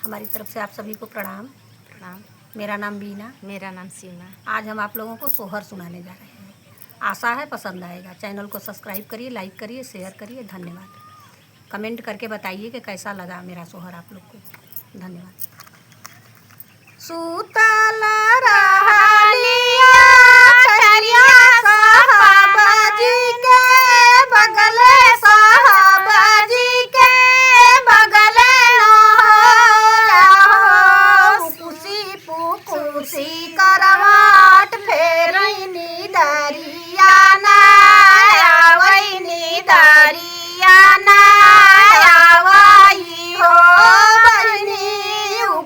हमारी तरफ से आप सभी को प्रणाम। प्रणाम। मेरा नाम बीना। मेरा नाम सीमा। आज हम आप लोगों को सोहर सुनाने जा रहे हैं। आशा है पसंद आएगा। चैनल को सब्सक्राइब करिए, लाइक करिए, शेयर करिए। धन्यवाद। कमेंट करके बताइए कि कैसा लगा मेरा सोहर आप लोग को। धन्यवाद। सूतल रहलिया टरिया साहबाजी के बगले, साहबाजी के बगले कुसी पुकुसी करवाट फेरैनी दरिया ना आवैनी दरिया ना आवई हो बरनी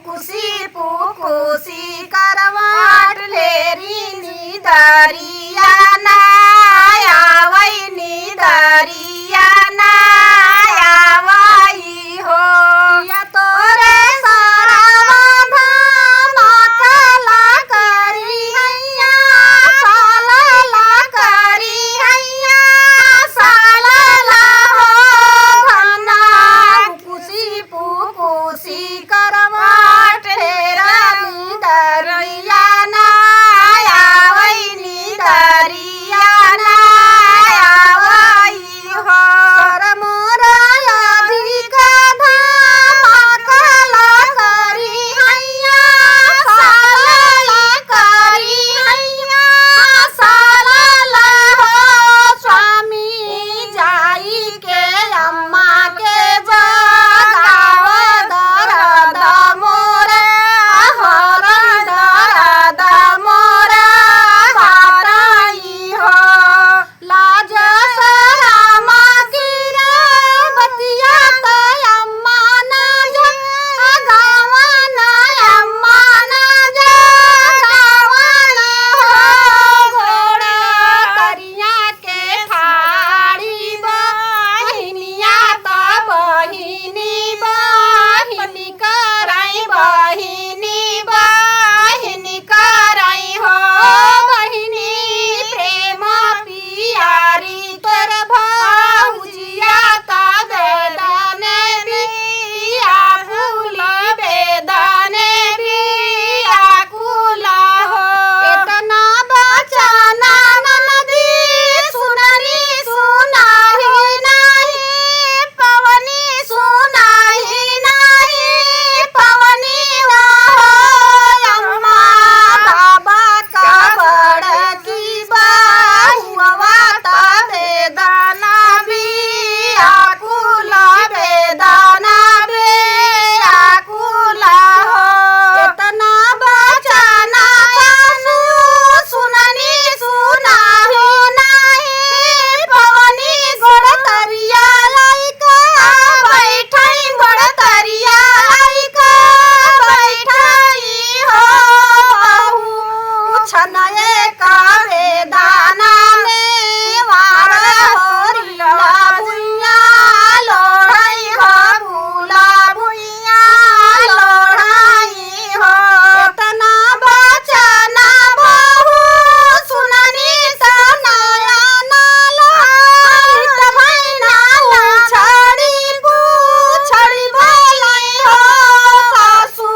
कुसी पुकुसी करवाट फेरैनी दरिया ना आवैनी दरिया ना आवई हो। या तोरे सारावा धामा काला करी हैया, साला करी हैया, साला हो धना कुसी पुकुसी करवाट फेरनी दरिया ना आवैनी दरिया ना आवई हो। मोरा अधिक धामा काला करी हैया, साला करी हैया, साला हो स्वामी जाई के अम्मा के जगाव दर्द मोरे, हरण दर्द मोरे बाटाई हो। लाज सरामा गिरे बतिया तो अम्मा ना जगावन, अम्मा ना जगावन हो। घोड़ा करिया के ठाड़ी बहिनिया तो बहिनी बहिनी करई, बहिनी बहिनी करई हो। बहिनी प्रेम पियारी तोर भौजिया ता बेदने बिया फूल, बेदने बिया कुल हो। इतना बचना ननदी सुनरी सुनाही नहीं, पवनी सुनाही नहीं, पवनी हो। अम्मा बाबा का बड़की बहुआ ता बेदना बिया कुल, बेदना बिया कुल हो। इतना बचना सासू सुननी सुनाही नहीं, पवनी गोड़ तरिया लाइका बैठई, गोड़ तरिया लाइका बैठई हो। बहू छनये का बेदाना में वार होरिला भुइया लोढ़ई हो, भूला भुइया लोढ़ई हो। इतना बचना बहू सुननी सनाया नाला, लित भैना उछड़ी पुछड़ी बोलई हो। सासू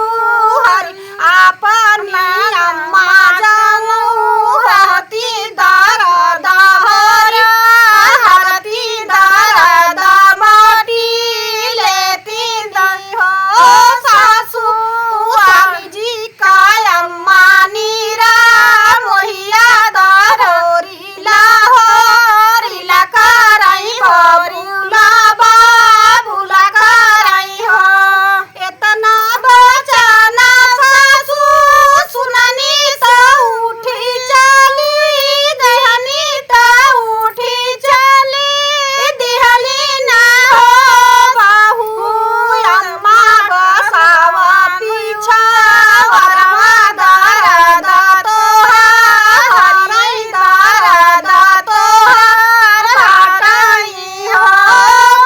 हरी अपनी अम्मा जाऊं रहती दर्द हरी, हरती दर्द माटी लेती दई हो। सासू स्वामी जी का अम्मा नीरा मोहिया दरोरीला होरीला करई, बबूला बाबूला करई हो। इतना बचना सासू सुननी तो उठी चली, दहनी तो उठी चली, दिहली ना हो। बहू अम्मा बसावा पीछा वरवा दर्द तोहार, हरई दर्द तोहार हटई हो।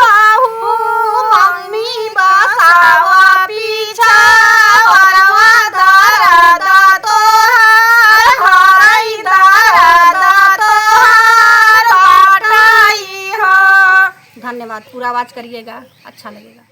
बहू मम्मी बसावा पीछा वरवा दर्द तोहार, हरई दर्द तोहार हटई हो। धन्यवाद। पूरा आवाज़ करिएगा, अच्छा लगेगा।